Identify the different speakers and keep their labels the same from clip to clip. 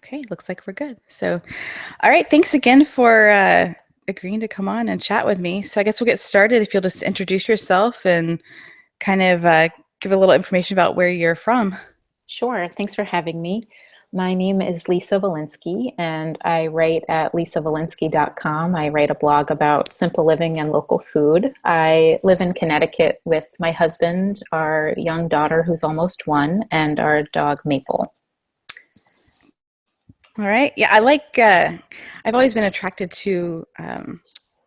Speaker 1: Okay, looks like we're good. So, all right, thanks again for agreeing to come on and chat with me. So, I guess we'll get started if you'll just introduce yourself and kind of give a little information about where you're from.
Speaker 2: Sure. Thanks for having me. My name is Lisa Valinsky, and I write at lisavalinsky.com. I write a blog about simple living and local food. I live in Connecticut with my husband, our young daughter, who's almost one, and our dog, Maple.
Speaker 1: All right. Yeah, I've always been attracted to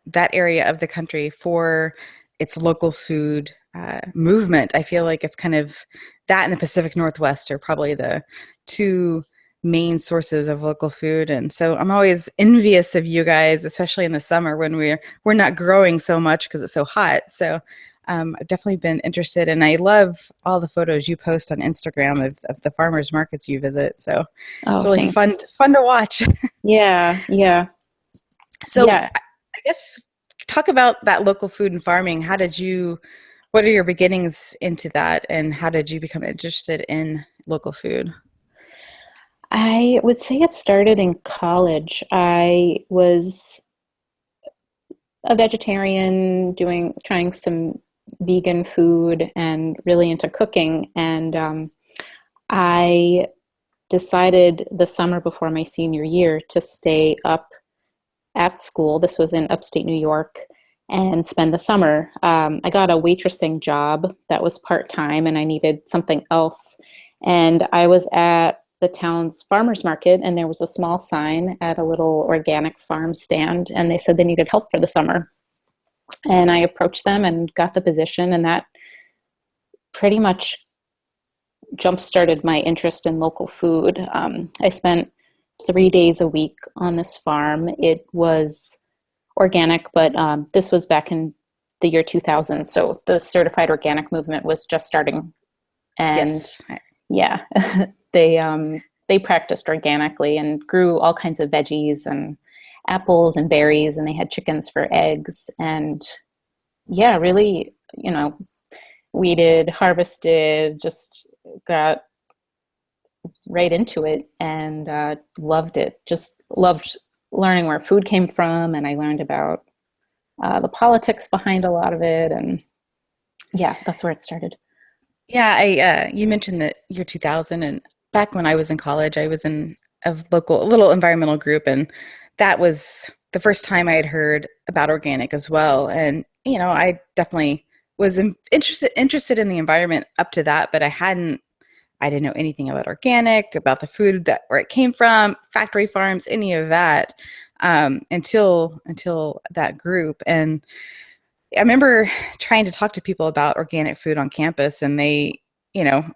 Speaker 1: that area of the country for its local food movement. I feel like it's kind of that and the Pacific Northwest are probably the two main sources of local food. And so I'm always envious of you guys, especially in the summer when we're not growing so much because it's so hot. So I've definitely been interested, and I love all the photos you post on Instagram of the farmers markets you visit. So it's
Speaker 2: Oh,
Speaker 1: really
Speaker 2: thanks.
Speaker 1: fun to watch.
Speaker 2: Yeah, yeah,
Speaker 1: So
Speaker 2: yeah.
Speaker 1: I guess talk about that local food and farming. What are your beginnings into that, and how did you become interested in local food?
Speaker 2: I would say it started in college. I was a vegetarian, trying some vegan food and really into cooking. And I decided the summer before my senior year to stay up at school. This was in upstate New York and spend the summer. I got a waitressing job that was part time and I needed something else. And I was at the town's farmer's market and there was a small sign at a little organic farm stand and they said they needed help for the summer. And I approached them and got the position, and that pretty much jump started my interest in local food. I spent 3 days a week on this farm. It was organic, but this was back in the year 2000. So the certified organic movement was just starting. And
Speaker 1: Yes.
Speaker 2: yeah, they practiced organically and grew all kinds of veggies and apples and berries, and they had chickens for eggs. And yeah, really, weeded, harvested, just got right into it and loved it. Just loved learning where food came from, and I learned about the politics behind a lot of it. And yeah, that's where it started.
Speaker 1: Yeah, I you mentioned the year 2000, and back when I was in college, I was in a little environmental group, and that was the first time I had heard about organic as well. And I definitely was interested in the environment up to that, but I didn't know anything about organic, about the food that where it came from, factory farms, any of that, until that group. And I remember trying to talk to people about organic food on campus, and you know,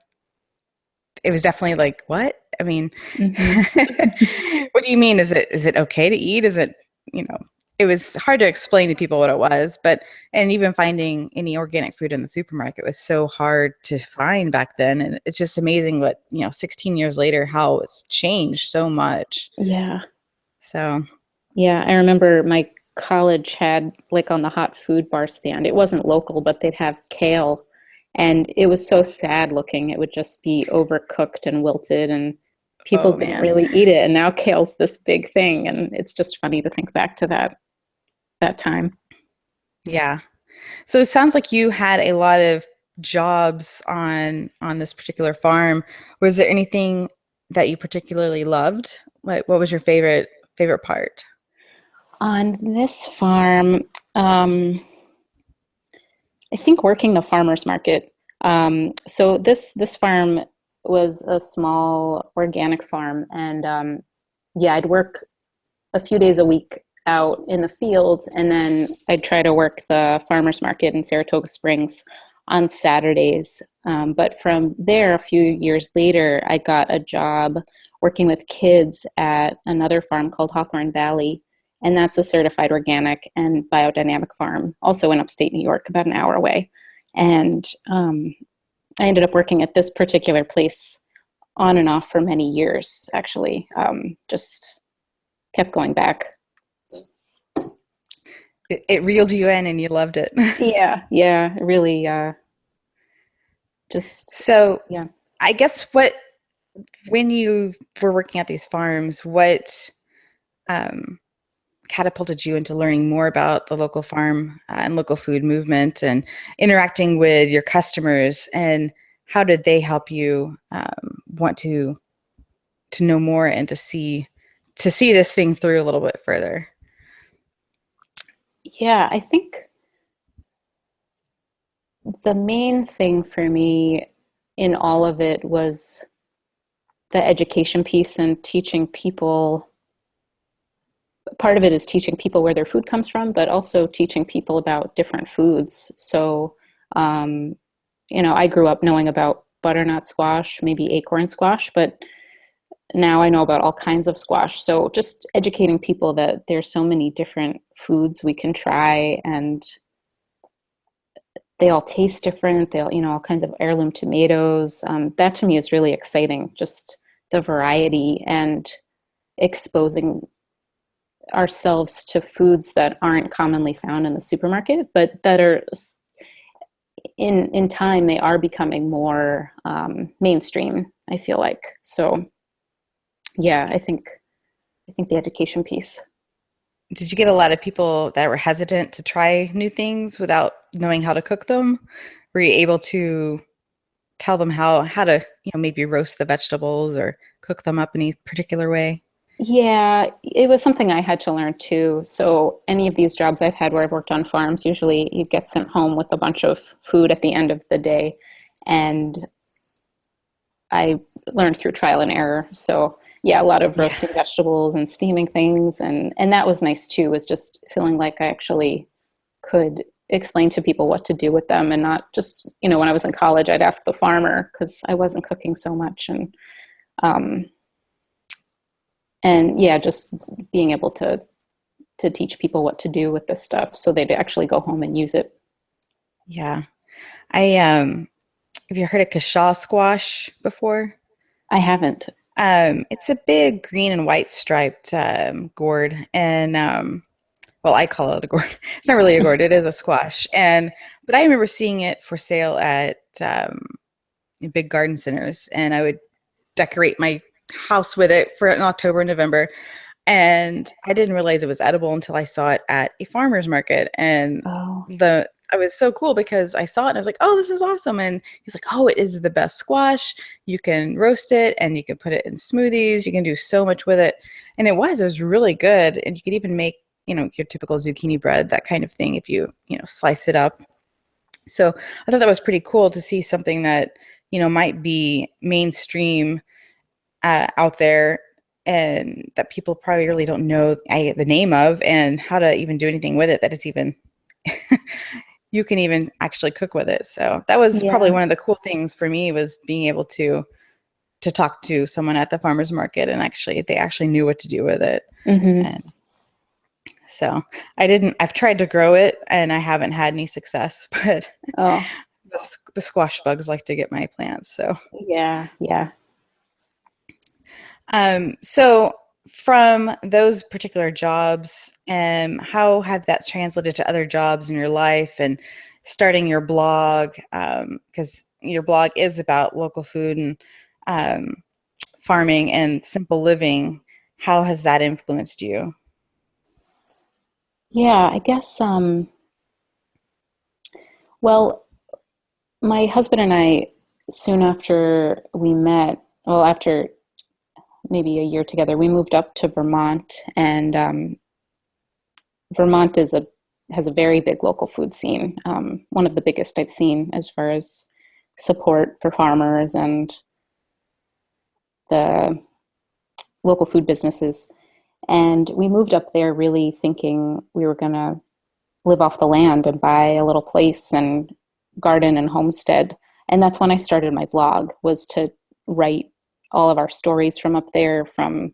Speaker 1: it was definitely like, what? I mean,
Speaker 2: Hmm.
Speaker 1: what do you mean? Is it okay to eat? Is it, you know, it was hard to explain to people what it was, and even finding any organic food in the supermarket was so hard to find back then. And it's just amazing 16 years later, how it's changed so much.
Speaker 2: Yeah.
Speaker 1: So,
Speaker 2: Yeah. I remember my college had, like, on the hot food bar stand, it wasn't local, but they'd have kale. And it was so sad looking. It would just be overcooked and wilted, and people
Speaker 1: oh
Speaker 2: didn't
Speaker 1: man.
Speaker 2: really eat it. And now kale's this big thing. And it's just funny to think back to that time.
Speaker 1: Yeah. So it sounds like you had a lot of jobs on this particular farm. Was there anything that you particularly loved? Like, what was your favorite part?
Speaker 2: On this farm, um, I think working the farmers market. So this farm was a small organic farm, and yeah, I'd work a few days a week out in the fields, and then I'd try to work the farmers market in Saratoga Springs on Saturdays. But from there, a few years later, I got a job working with kids at another farm called Hawthorne Valley, and that's a certified organic and biodynamic farm, also in upstate New York, about an hour away. And I ended up working at this particular place on and off for many years, actually. Just kept going back.
Speaker 1: It reeled you in and you loved it.
Speaker 2: Yeah, yeah, really, just,
Speaker 1: So
Speaker 2: yeah.
Speaker 1: I guess what when you were working at these farms, what um, catapulted you into learning more about the local farm and local food movement and interacting with your customers? And how did they help you want to know more and to see this thing through a little bit further?
Speaker 2: Yeah, I think the main thing for me in all of it was the education piece and teaching people. Part of it is teaching people where their food comes from, but also teaching people about different foods. So, um, I grew up knowing about butternut squash, maybe acorn squash, but now I know about all kinds of squash. So just educating people that there's so many different foods we can try, and they all taste different. They'll, all kinds of heirloom tomatoes. That to me is really exciting. Just the variety and exposing ourselves to foods that aren't commonly found in the supermarket, but that are in time they are becoming more mainstream. I feel like so. Yeah, I think the education piece.
Speaker 1: Did you get a lot of people that were hesitant to try new things without knowing how to cook them? Were you able to tell them how to, maybe roast the vegetables or cook them up in a particular way?
Speaker 2: Yeah, it was something I had to learn too. So, any of these jobs I've had where I've worked on farms, usually you get sent home with a bunch of food at the end of the day. And I learned through trial and error. So, yeah, a lot of
Speaker 1: Yeah.
Speaker 2: roasting vegetables and steaming things. And that was nice too, was just feeling like I actually could explain to people what to do with them and not just, when I was in college, I'd ask the farmer because I wasn't cooking so much. Um, and yeah, just being able to teach people what to do with this stuff so they'd actually go home and use it.
Speaker 1: Yeah. I have you heard of kashaw squash before?
Speaker 2: I haven't.
Speaker 1: It's a big green and white striped gourd, and well, I call it a gourd. It's not really a gourd; it is a squash. And but I remember seeing it for sale at in big garden centers, and I would decorate my house with it for in October and November. And I didn't realize it was edible until I saw it at a farmer's market. And
Speaker 2: Oh,
Speaker 1: the I was so cool because I saw it and I was like, "Oh, this is awesome!" And he's like, "Oh, it is the best squash. You can roast it and you can put it in smoothies. You can do so much with it." And it was really good. And you could even make, your typical zucchini bread, that kind of thing, if you slice it up. So I thought that was pretty cool to see something that, might be mainstream out there and that people probably really don't know the name of and how to even do anything with it, that it's even you can even actually cook with it. So that was probably
Speaker 2: yeah.
Speaker 1: one of the cool things for me, was being able to talk to someone at the farmers market and actually they actually knew what to do with it.
Speaker 2: Hmm.
Speaker 1: And so I've tried to grow it and I haven't had any success, but
Speaker 2: Oh,
Speaker 1: the squash bugs like to get my plants. So
Speaker 2: yeah, yeah.
Speaker 1: so from those particular jobs, how have that translated to other jobs in your life and starting your blog? Because your blog is about local food and um, farming and simple living. How has that influenced you?
Speaker 2: Yeah, I guess, well, my husband and I, soon after we met, well, after maybe a year together, we moved up to Vermont, and Vermont has a very big local food scene, one of the biggest I've seen as far as support for farmers and the local food businesses. And we moved up there really thinking we were going to live off the land and buy a little place and garden and homestead. And that's when I started my blog, was to write all of our stories from up there, from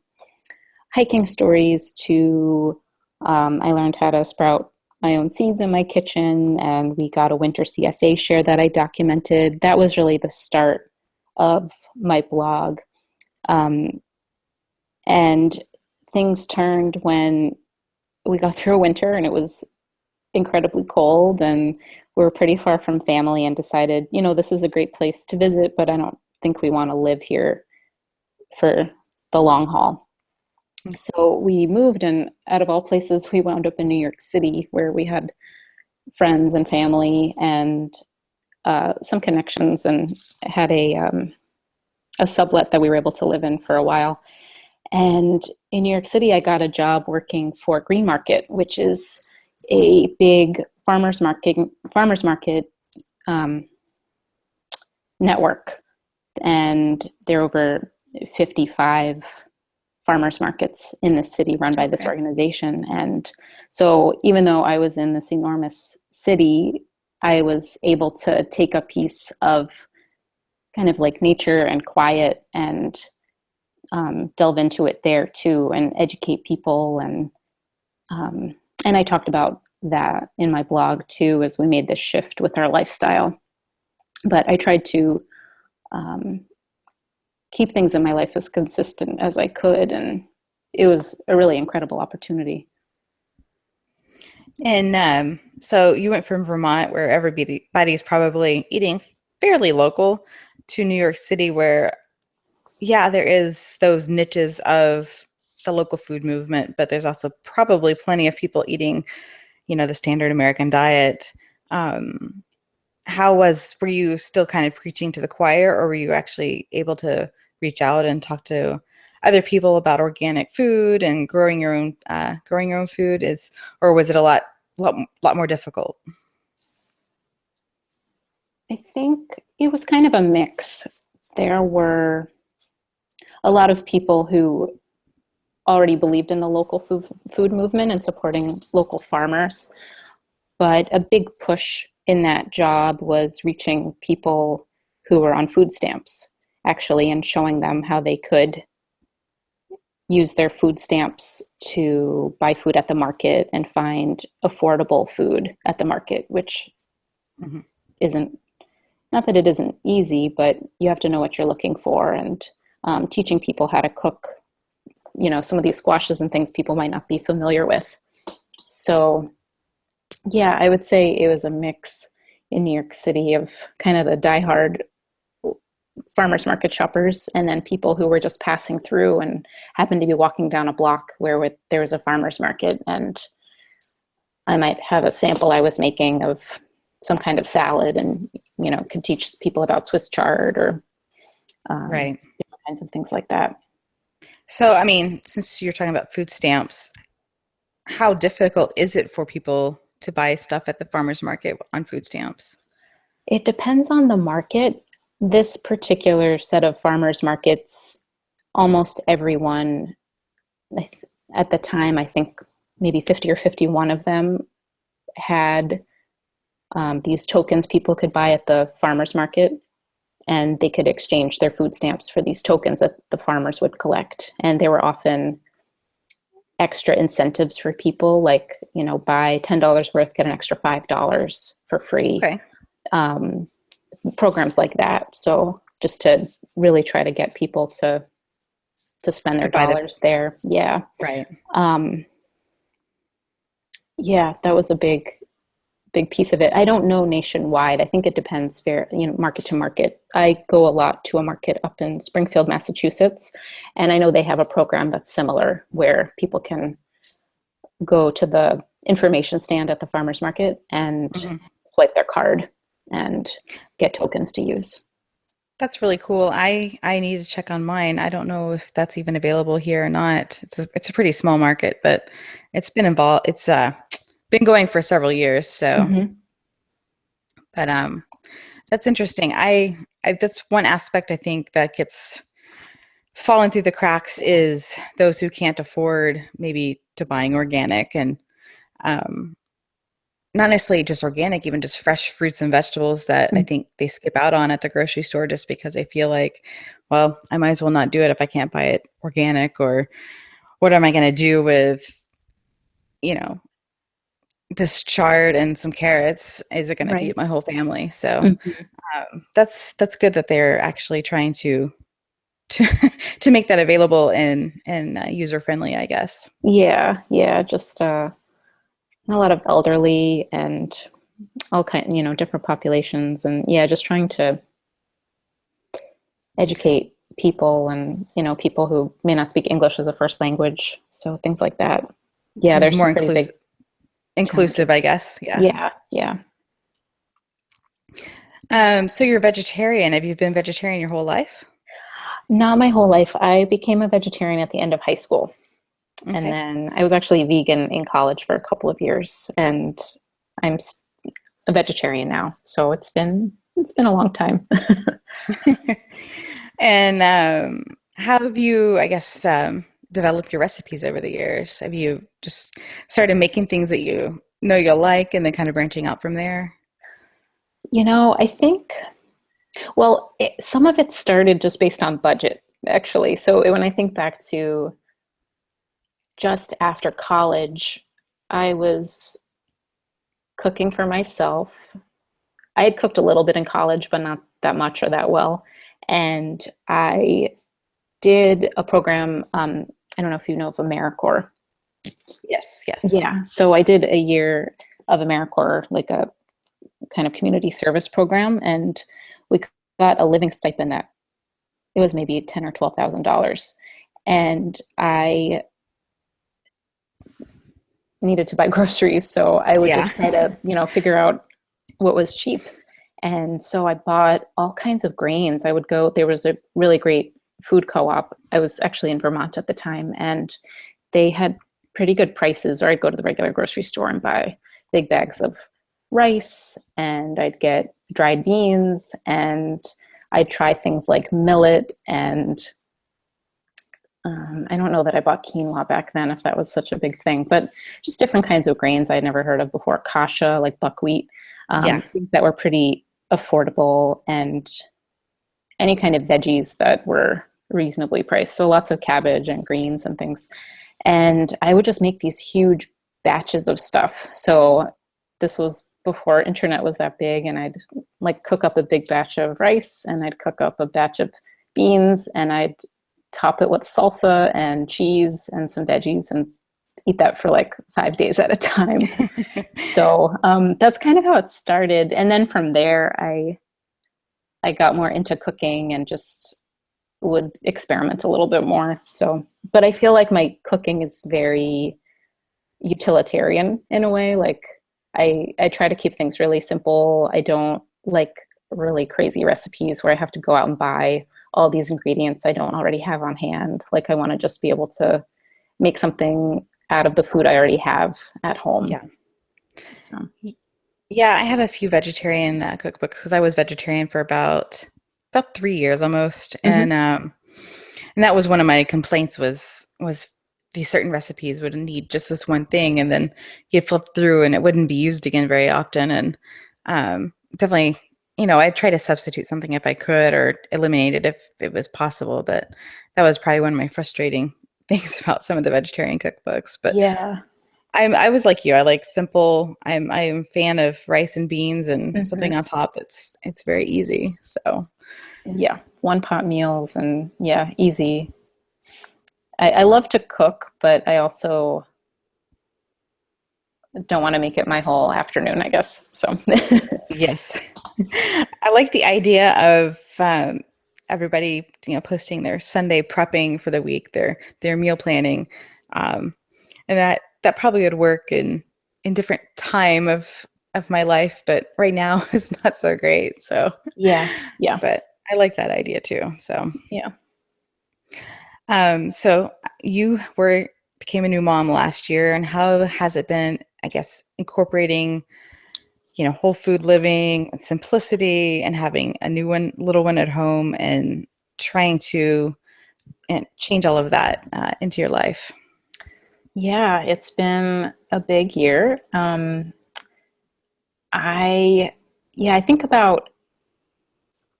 Speaker 2: hiking stories to I learned how to sprout my own seeds in my kitchen, and we got a winter CSA share that I documented. That was really the start of my blog. Um, and things turned when we got through a winter and it was incredibly cold, and we were pretty far from family, and decided, this is a great place to visit, but I don't think we want to live here for the long haul. So we moved, and out of all places, we wound up in New York City, where we had friends and family and some connections, and had a sublet that we were able to live in for a while. And in New York City, I got a job working for Green Market, which is a big farmers market um, network, and there are over 55 farmers markets in the city run by this
Speaker 1: Okay.
Speaker 2: organization. And so even though I was in this enormous city, I was able to take a piece of kind of like nature and quiet and delve into it there too, and educate people. And I talked about that in my blog too, as we made this shift with our lifestyle. But I tried to um, keep things in my life as consistent as I could, and it was a really incredible opportunity.
Speaker 1: And so you went from Vermont, where everybody's probably eating fairly local, to New York City, where, yeah, there is those niches of the local food movement, but there's also probably plenty of people eating, the standard American diet. Um, were you still kind of preaching to the choir, or were you actually able to reach out and talk to other people about organic food and growing your own food, or was it a lot more difficult?
Speaker 2: I think it was kind of a mix. There were a lot of people who already believed in the local food movement and supporting local farmers. But a big push in that job was reaching people who were on food stamps, actually, and showing them how they could use their food stamps to buy food at the market and find affordable food at the market, which
Speaker 1: Mhm.
Speaker 2: isn't, not that it isn't easy, but you have to know what you're looking for. And teaching people how to cook, some of these squashes and things people might not be familiar with. So yeah, I would say it was a mix in New York City of kind of the diehard farmers market shoppers, and then people who were just passing through and happened to be walking down a block where there was a farmers market, and I might have a sample I was making of some kind of salad, and could teach people about Swiss chard or
Speaker 1: Right.
Speaker 2: different kinds of things like that.
Speaker 1: So, I mean, since you're talking about food stamps, how difficult is it for people to buy stuff at the farmers market on food stamps?
Speaker 2: It depends on the market. This particular set of farmers markets, almost everyone, at the time, I think maybe 50 or 51 of them had these tokens people could buy at the farmers market, and they could exchange their food stamps for these tokens that the farmers would collect. And there were often extra incentives for people, like, buy $10 worth, get an extra $5 for free.
Speaker 1: Okay.
Speaker 2: Um, Programs like that. So just to really try to get people to spend
Speaker 1: To
Speaker 2: their
Speaker 1: buy the
Speaker 2: dollars there. Yeah.
Speaker 1: Right.
Speaker 2: Um, yeah, that was a big piece of it. I don't know nationwide. I think it depends market to market. I go a lot to a market up in Springfield, Massachusetts, and I know they have a program that's similar where people can go to the information stand at the farmers market and
Speaker 1: Mhm.
Speaker 2: swipe their card and get tokens to use.
Speaker 1: That's really cool. I need to check on mine. I don't know if that's even available here or not. It's a pretty small market, but it's been going for several years. So,
Speaker 2: Hmm.
Speaker 1: but that's interesting. That's one aspect I think that gets fallen through the cracks, is those who can't afford maybe to buying organic, and um not necessarily just organic, even just fresh fruits and vegetables that I think they skip out on at the grocery store, just because they feel like, well, I might as well not do it if I can't buy it organic, or what am I going to do with, you know, this chard and some carrots? Is it going to
Speaker 2: Right.
Speaker 1: feed my whole family? So
Speaker 2: Mhm.
Speaker 1: that's good that they're actually trying to to make that available and user friendly, I guess.
Speaker 2: Yeah, yeah, just a lot of elderly and all different populations, and yeah, just trying to educate people and, people who may not speak English as a first language. So things like that. Yeah,
Speaker 1: It's
Speaker 2: there's
Speaker 1: more
Speaker 2: some pretty big
Speaker 1: inclusive,
Speaker 2: challenges.
Speaker 1: I guess. Yeah.
Speaker 2: Yeah, yeah.
Speaker 1: So you're a vegetarian. Have you been vegetarian your whole life?
Speaker 2: Not my whole life. I became a vegetarian at the end of high school. And
Speaker 1: Okay.
Speaker 2: then I was actually vegan in college for a couple of years, and I'm a vegetarian now. So it's been a long time.
Speaker 1: And how have you, I guess, developed your recipes over the years? Have you just started making things that you know you'll like and then kind of branching out from there?
Speaker 2: I think, well, some of it started just based on budget, actually. So when I think back to just after college, I was cooking for myself. I had cooked a little bit in college, but not that much or that well. And I did a program. I don't know if you know of AmeriCorps.
Speaker 1: Yes, yes.
Speaker 2: Yeah. So I did a year of AmeriCorps, like a kind of community service program, and we got a living stipend that it was maybe ten or $12,000, and I needed to buy groceries, so I would
Speaker 1: Yeah.
Speaker 2: just try to figure out what was cheap. And so I bought all kinds of grains. I would go, there was a really great food co-op. I was actually in Vermont at the time, and they had pretty good prices. Or I'd go to the regular grocery store and buy big bags of rice, and I'd get dried beans, and I'd try things like millet. And I don't know that I bought quinoa back then, if that was such a big thing, but just different kinds of grains I'd never heard of before. Kasha, like buckwheat,
Speaker 1: Yeah.
Speaker 2: things that were pretty affordable, and any kind of veggies that were reasonably priced. So lots of cabbage and greens and things. And I would just make these huge batches of stuff. So this was before internet was that big, and I'd like cook up a big batch of rice, and I'd cook up a batch of beans, and I'd top it with salsa and cheese and some veggies, and eat that for like 5 days at a time. So that's kind of how it started. And then from there, I got more into cooking and just would experiment a little bit more. So, but I feel like my cooking is very utilitarian in a way. Like I try to keep things really simple. I don't like really crazy recipes where I have to go out and buy all these ingredients I don't already have on hand. Like I want to just be able to make something out of the food I already have at home.
Speaker 1: Yeah.
Speaker 2: So,
Speaker 1: Yeah, I have a few vegetarian cookbooks because I was vegetarian for about 3 years almost,
Speaker 2: mhm.
Speaker 1: and that was one of my complaints was these certain recipes would need just this one thing, and then you'd flip through and it wouldn't be used again very often, and definitely, I'd try to substitute something if I could or eliminate it if it was possible, but that was probably one of my frustrating things about some of the vegetarian cookbooks, but.
Speaker 2: Yeah.
Speaker 1: I was like you. I like simple. I am a fan of rice and beans and
Speaker 2: Hmm.
Speaker 1: something on top. It's very easy. So
Speaker 2: Yeah. One pot meals and yeah, easy. I love to cook, but I also don't want to make it my whole afternoon, I guess. So,
Speaker 1: yes, I like the idea of everybody posting their Sunday prepping for the week, their meal planning, um, and that probably would work in different time of my life, but right now it's not so great. So,
Speaker 2: yeah. Yeah.
Speaker 1: but I like that idea too. So.
Speaker 2: Yeah.
Speaker 1: So you were became a new mom last year, and how has it been, I guess, incorporating, whole food living and simplicity and having a new one, little one at home and trying to and change all of that into your life?
Speaker 2: Yeah. It's been a big year. I, yeah, I think about,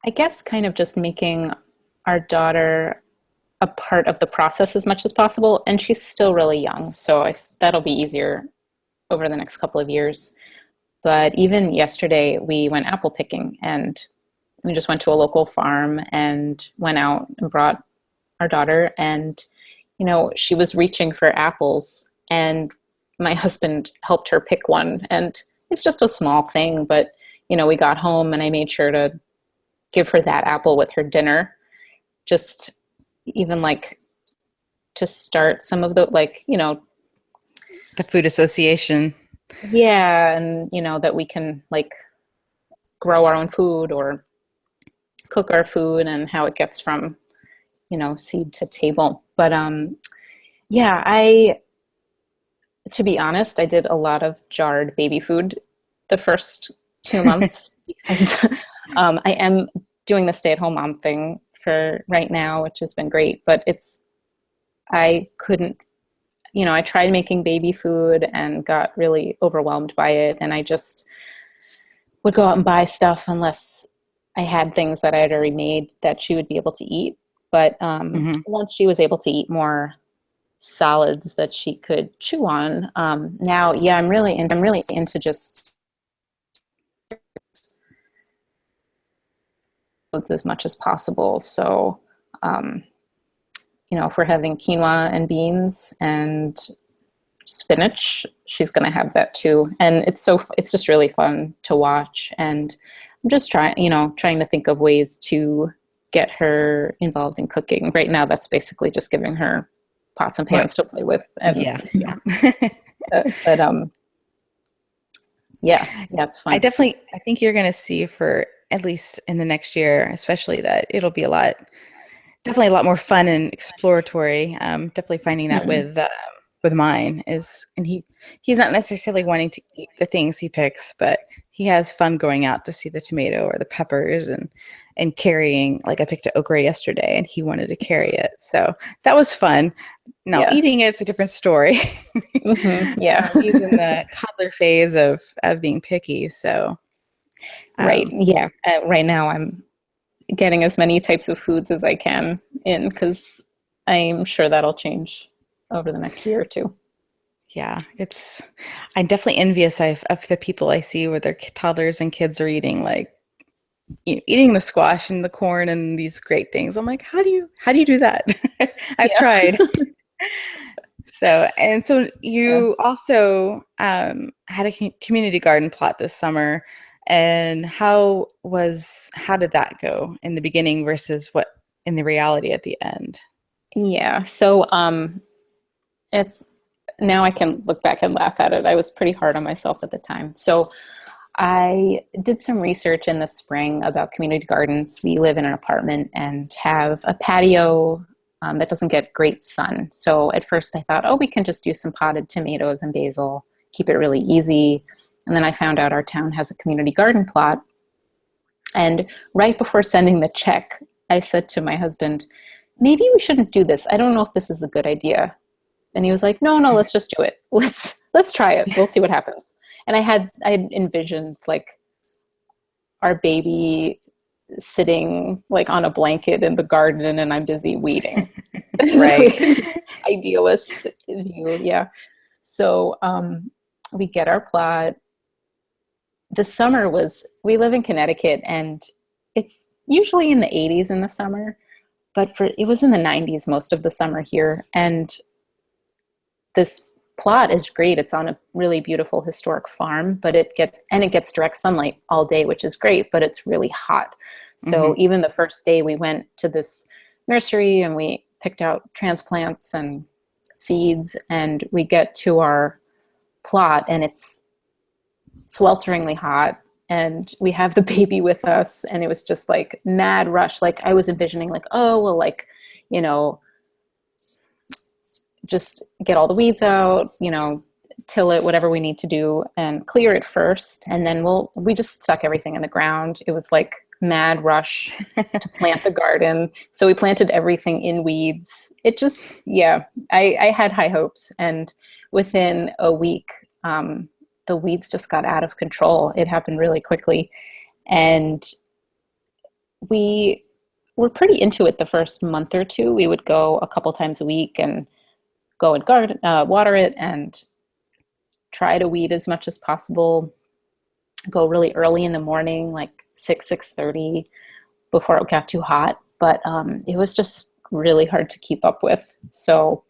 Speaker 2: I guess, kind of just making our daughter a part of the process as much as possible. And she's still really young. So that'll be easier over the next couple of years. But even yesterday, we went apple picking, and we just went to a local farm and went out and brought our daughter. And, she was reaching for apples, and my husband helped her pick one. And it's just a small thing, but, we got home and I made sure to give her that apple with her dinner. just even like to start some of the like,
Speaker 1: The food association.
Speaker 2: yeah, and that we can like grow our own food or cook our food and how it gets from, seed to table. But yeah, I to be honest, I did a lot of jarred baby food the first 2 months because I am doing the stay-at-home mom thing for right now, which has been great. But I couldn't, I tried making baby food and got really overwhelmed by it. And I just would go out and buy stuff unless I had things that I had already made that she would be able to eat. But
Speaker 1: Hmm.
Speaker 2: once she was able to eat more solids that she could chew on, now, yeah, I'm really into just foods as much as possible. So, um, if we're having quinoa and beans and spinach, she's going to have that too. And it's just really fun to watch. And I'm just trying to think of ways to get her involved in cooking. Right now, that's basically just giving her pots and
Speaker 1: What?
Speaker 2: pans to play with. And,
Speaker 1: Yeah, yeah.
Speaker 2: but yeah, it's fun.
Speaker 1: I think you're going to see for at least in the next year, especially that it'll be definitely a lot more fun and exploratory. Definitely finding that
Speaker 2: Hmm.
Speaker 1: with mine is, and he's not necessarily wanting to eat the things he picks, but he has fun going out to see the tomato or the peppers and carrying. Like I picked an okra yesterday, and he wanted to carry it, so that was fun. Now
Speaker 2: Yeah.
Speaker 1: eating it is a different story.
Speaker 2: Yeah.
Speaker 1: He's in the toddler phase of being picky, so
Speaker 2: Right.
Speaker 1: um,
Speaker 2: Yeah. Right now, I'm getting as many types of foods as I can in because I'm sure that'll change over the next year or two.
Speaker 1: yeah, I'm definitely envious of the people I see where their toddlers and kids are eating like eating the squash and the corn and these great things. I'm like, how do you do that? I've
Speaker 2: Yeah.
Speaker 1: tried. So
Speaker 2: Yeah.
Speaker 1: you also had a community garden plot this summer, and how did that go in the beginning versus what in the reality at the end?
Speaker 2: Yeah. So it's now I can look back and laugh at it. I was pretty hard on myself at the time. So I did some research in the spring about community gardens. We live in an apartment and have a patio that doesn't get great sun. So at first I thought, oh, we can just do some potted tomatoes and basil, keep it really easy. And then I found out our town has a community garden plot. And right before sending the check, I said to my husband, maybe we shouldn't do this. I don't know if this is a good idea. And he was like, no, let's just do it. Let's try it. We'll see what happens. And I had envisioned like our baby sitting like on a blanket in the garden and I'm busy weeding. It's
Speaker 1: Right.
Speaker 2: like an idealist view, yeah. So we get our plot. The summer was we live in Connecticut and it's usually in the 80s in the summer, but for it was in the 90s most of the summer here. And this plot is great. It's on a really beautiful historic farm, but it gets direct sunlight all day, which is great, but it's really hot. So
Speaker 1: Hmm.
Speaker 2: even the first day we went to this nursery and we picked out transplants and seeds and we get to our plot and it's swelteringly hot and we have the baby with us and it was just like mad rush. Like I was envisioning like, oh, well, like, you know, just get all the weeds out, till it, whatever we need to do, and clear it first. And then we just stuck everything in the ground. It was like mad rush to plant the garden. So we planted everything in weeds. It just, yeah, I had high hopes. And within a week, the weeds just got out of control. It happened really quickly. And we were pretty into it the first month or two. We would go a couple times a week and go and garden, water it, and try to weed as much as possible. Go really early in the morning, like 6:30, before it got too hot. But it was just really hard to keep up with. So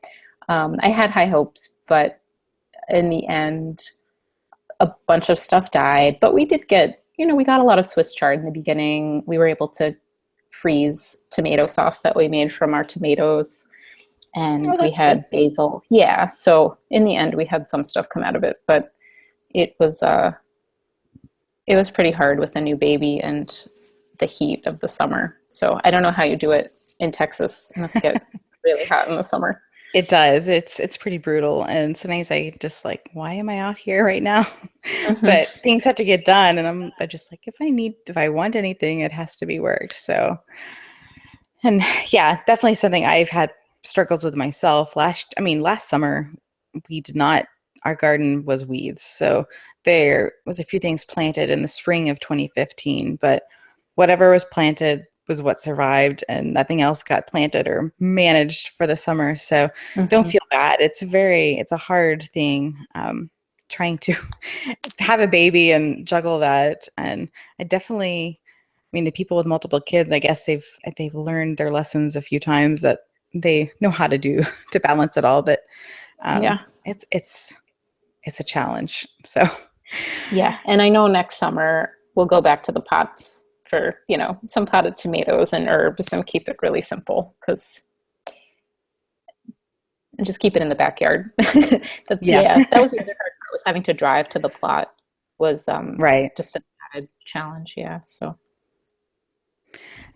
Speaker 2: I had high hopes, but in the end, a bunch of stuff died. But we did get, we got a lot of Swiss chard in the beginning. We were able to freeze tomato sauce that we made from our tomatoes,
Speaker 1: Oh,
Speaker 2: and we
Speaker 1: that's good.
Speaker 2: had basil. Yeah, so in the end, we had some stuff come out of it, but it was uh, it was pretty hard with a new baby and the heat of the summer. So I don't know how you do it in Texas. It must get really hot in the summer.
Speaker 1: It does. It's pretty brutal, and sometimes I just like, why am I out here right now?
Speaker 2: Hmm.
Speaker 1: But things have to get done, and I'm just like, if I want anything, it has to be worked. So, and yeah, definitely something I've had struggles with myself. Last summer, we did not, our garden was weeds. So there was a few things planted in the spring of 2015, but whatever was planted was what survived, and nothing else got planted or managed for the summer. So don't
Speaker 2: Hmm.
Speaker 1: feel bad. It's a hard thing, trying to have a baby and juggle that. And I definitely, the people with multiple kids, I guess they've learned their lessons a few times that they know how to do to balance it all. But
Speaker 2: Yeah.
Speaker 1: it's a challenge. So
Speaker 2: Yeah. And I know next summer we'll go back to the pots for, some potted tomatoes and herbs and keep it really simple because and just keep it in the backyard.
Speaker 1: yeah,
Speaker 2: Yeah, that was the other hard part was having to drive to the plot was
Speaker 1: right.
Speaker 2: just an added challenge. Yeah. So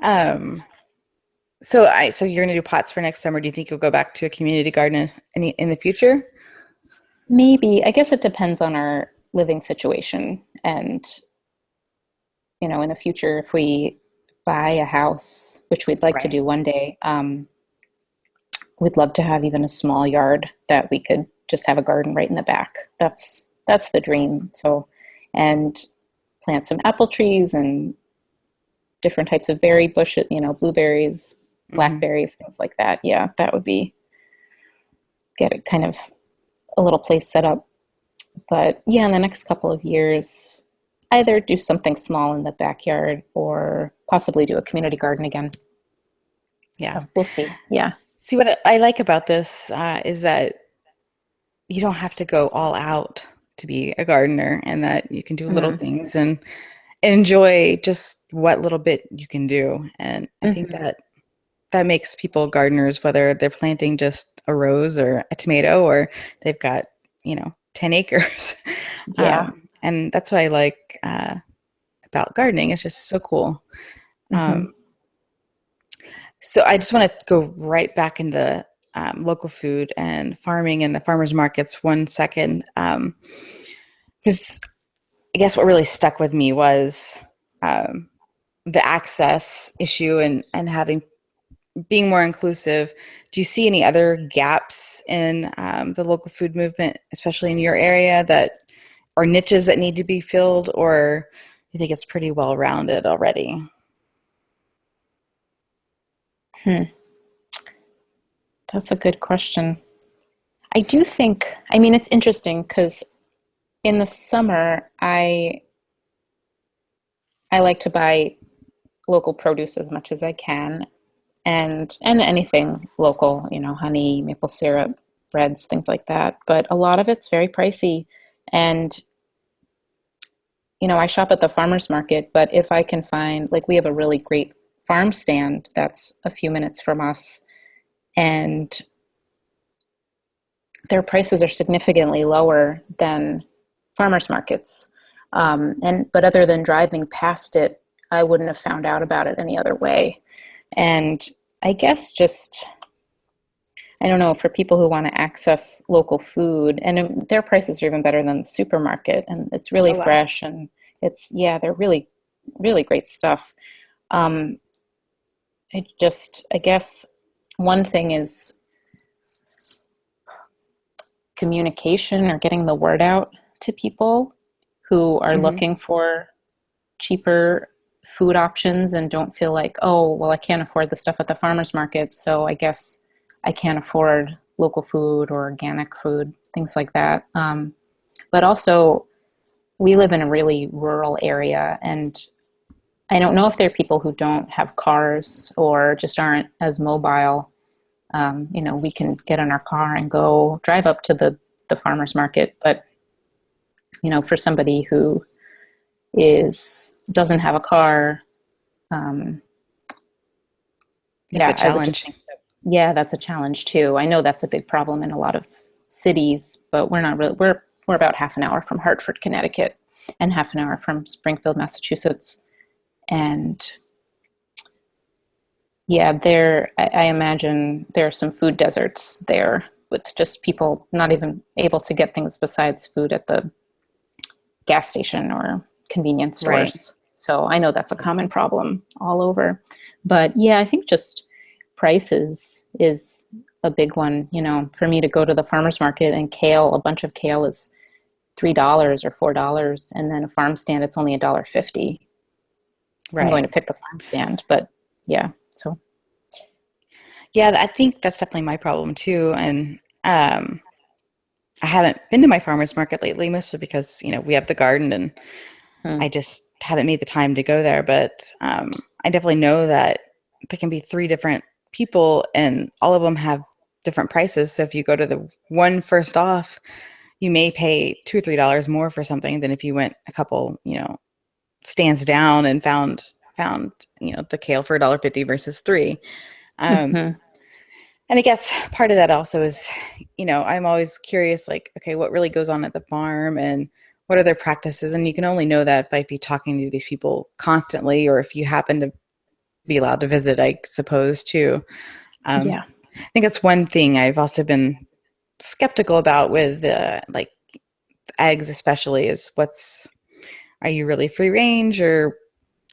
Speaker 1: Um, so you're gonna do pots for next summer. Do you think you'll go back to a community garden in the future?
Speaker 2: maybe, I guess it depends on our living situation. And, in the future, if we buy a house, which we'd like to
Speaker 1: Right.
Speaker 2: do one day, we'd love to have even a small yard that we could just have a garden right in the back. That's the dream. So, and plant some apple trees and different types of berry bushes, blueberries,
Speaker 1: Hmm.
Speaker 2: blackberries, things like that. Yeah, that would be get it kind of a little place set up. But yeah, in the next couple of years, either do something small in the backyard or possibly do a community garden again.
Speaker 1: Yeah.
Speaker 2: So we'll see. Yeah.
Speaker 1: See, what I like about this is that you don't have to go all out to be a gardener, and that you can do little
Speaker 2: Mm-hmm.
Speaker 1: things and enjoy just what little bit you can do. And I think
Speaker 2: Mm-hmm.
Speaker 1: that makes people gardeners, whether they're planting just a rose or a tomato, or they've got, 10 acres.
Speaker 2: Yeah.
Speaker 1: And that's what I like about gardening. It's just so cool.
Speaker 2: Mm-hmm.
Speaker 1: Um, so I just want to go right back into local food and farming and the farmers markets 1 second. Because I guess what really stuck with me was um, the access issue, and having being more inclusive. Do you see any other gaps in the local food movement, especially in your area, that or niches that need to be filled, or you think it's pretty well rounded already?
Speaker 2: Hmm. That's a good question. I do think, I mean, it's interesting because in the summer, I like to buy local produce as much as I can, and anything local, honey, maple syrup, breads, things like that. But a lot of it's very pricey, and I shop at the farmers market. But if I can find, like, we have a really great farm stand that's a few minutes from us, and their prices are significantly lower than farmers markets. And but other than driving past it, I wouldn't have found out about it any other way. And I guess just I don't know for people who want to access local food, and their prices are even better than the supermarket, and it's really
Speaker 1: Oh, wow.
Speaker 2: fresh, and they're really really great stuff. Um, I guess one thing is communication or getting the word out to people who are
Speaker 1: Hmm.
Speaker 2: looking for cheaper food options and don't feel like, oh, well, I can't afford the stuff at the farmer's market, so I guess I can't afford local food or organic food, things like that. But also, we live in a really rural area, and I don't know if there are people who don't have cars or just aren't as mobile. We can get in our car and go drive up to the farmer's market, but for somebody who is doesn't have a car, um,
Speaker 1: It's a
Speaker 2: Yeah, I would just
Speaker 1: challenge.
Speaker 2: think that, yeah, that's a challenge too. I know that's a big problem in a lot of cities, but we're not really, we're about half an hour from Hartford, Connecticut, and half an hour from Springfield, Massachusetts. And yeah, there, I imagine there are some food deserts there with just people not even able to get things besides food at the gas station or convenience
Speaker 1: Right.
Speaker 2: stores. So I know that's a common problem all over. But yeah, I think just prices is a big one. You know, for me to go to the farmer's market and kale, a bunch of kale is $3 or $4, and then a farm stand it's only $1.50. I'm going
Speaker 1: Right.
Speaker 2: to pick the farm stand, but yeah. So
Speaker 1: Yeah, I think that's definitely my problem too. And I haven't been to my farmer's market lately, mostly because, we have the garden and
Speaker 2: hmm,
Speaker 1: I just haven't made the time to go there. But I definitely know that there can be three different people and all of them have different prices. So if you go to the one first off, you may pay $2 or $3 more for something than if you went a couple, stands down and found the kale for $1.50 versus three. Um,
Speaker 2: hmm,
Speaker 1: and I guess part of that also is, I'm always curious, like, okay, what really goes on at the farm and what are their practices? And you can only know that by be talking to these people constantly, or if you happen to be allowed to visit, I suppose, too. Um,
Speaker 2: yeah.
Speaker 1: I think that's one thing I've also been skeptical about with, like, eggs, especially, is are you really free range or,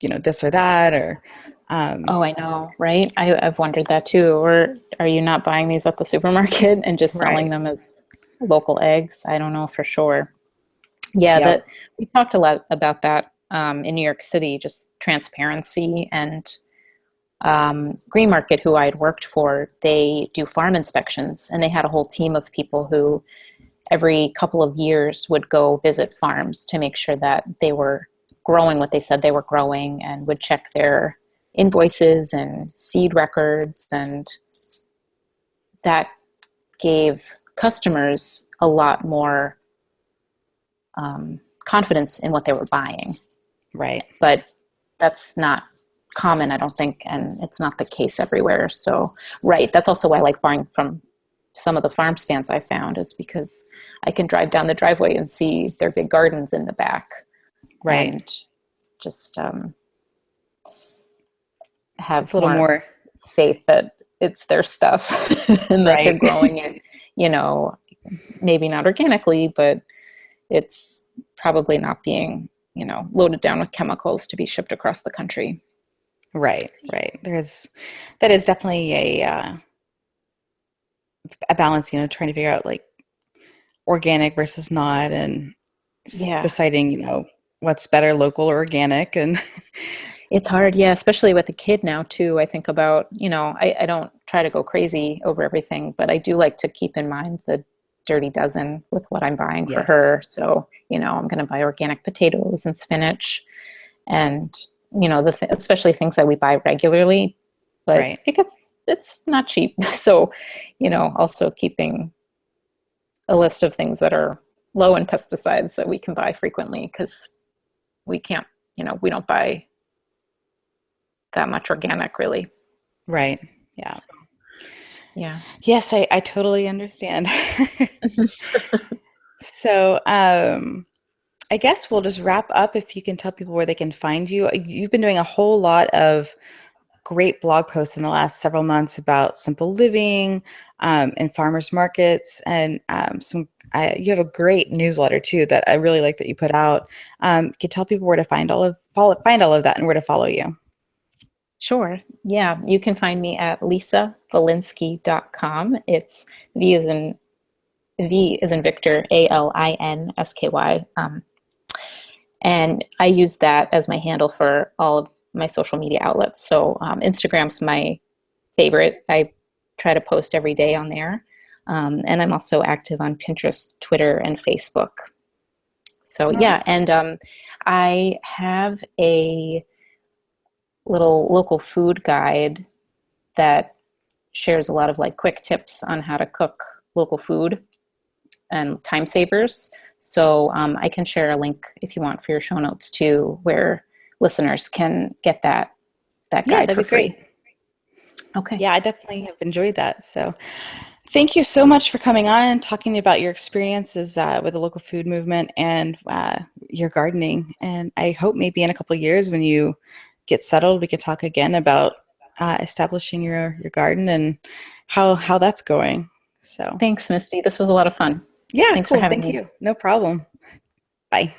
Speaker 1: this or that, or, um,
Speaker 2: Oh, I know, right? I've wondered that too. Or are you not buying these at the supermarket and just selling
Speaker 1: right.
Speaker 2: them as local eggs? I don't know for sure. Yeah,
Speaker 1: Yep.
Speaker 2: that we talked a lot about that in New York City, just transparency and Green Market, who I had worked for, they do farm inspections, and they had a whole team of people who every couple of years would go visit farms to make sure that they were growing what they said they were growing and would check their invoices and seed records, and that gave customers a lot more confidence in what they were buying.
Speaker 1: Right.
Speaker 2: But that's not common, I don't think, and it's not the case everywhere. So, right, that's also why I like buying from some of the farm stands I found, is because I can drive down the driveway and see their big gardens in the back
Speaker 1: Right.
Speaker 2: and just
Speaker 1: It's
Speaker 2: have
Speaker 1: a little
Speaker 2: more
Speaker 1: more,
Speaker 2: faith that it's their stuff and that they're
Speaker 1: right.
Speaker 2: growing it, you know, maybe not organically, but it's probably not being, loaded down with chemicals to be shipped across the country.
Speaker 1: Right, right. That is definitely a balance, trying to figure out like organic versus not, and
Speaker 2: Yeah.
Speaker 1: deciding, what's better, local or organic, and
Speaker 2: It's hard, yeah, especially with a kid now too. I think about, I don't try to go crazy over everything, but I do like to keep in mind the dirty dozen with what I'm buying for
Speaker 1: yes,
Speaker 2: her. So, I'm going to buy organic potatoes and spinach and, especially things that we buy regularly, but
Speaker 1: right,
Speaker 2: it's not cheap. So, also keeping a list of things that are low in pesticides that we can buy frequently because we can't, we don't buy that much organic really.
Speaker 1: right, yeah,
Speaker 2: So, yeah.
Speaker 1: yes, I totally understand. So, I guess we'll just wrap up if you can tell people where they can find you. You've been doing a whole lot of great blog posts in the last several months about simple living, and farmers markets, and you have a great newsletter too that I really like that you put out. You can tell people where to find all of that and where to follow you.
Speaker 2: Sure. Yeah. You can find me at lisavolinsky.com. It's V is in Victor, ALINSKY. And I use that as my handle for all of my social media outlets. So Instagram's my favorite. I try to post every day on there. And I'm also active on Pinterest, Twitter, and Facebook. So
Speaker 1: All right.
Speaker 2: yeah, and I have a little local food guide that shares a lot of like quick tips on how to cook local food and time savers. So I can share a link if you want for your show notes too, where listeners can get that
Speaker 1: Yeah,
Speaker 2: guide
Speaker 1: that'd
Speaker 2: for
Speaker 1: be great.
Speaker 2: free. Okay.
Speaker 1: Yeah, I definitely have enjoyed that. So thank you so much for coming on and talking about your experiences with the local food movement and your gardening. And I hope maybe in a couple of years when you get settled, we could talk again about establishing your garden and how that's going. So
Speaker 2: Thanks, Misty. This was a lot of fun.
Speaker 1: yeah,
Speaker 2: Thanks for
Speaker 1: cool.
Speaker 2: having
Speaker 1: Thank
Speaker 2: me.
Speaker 1: you. No problem. Bye.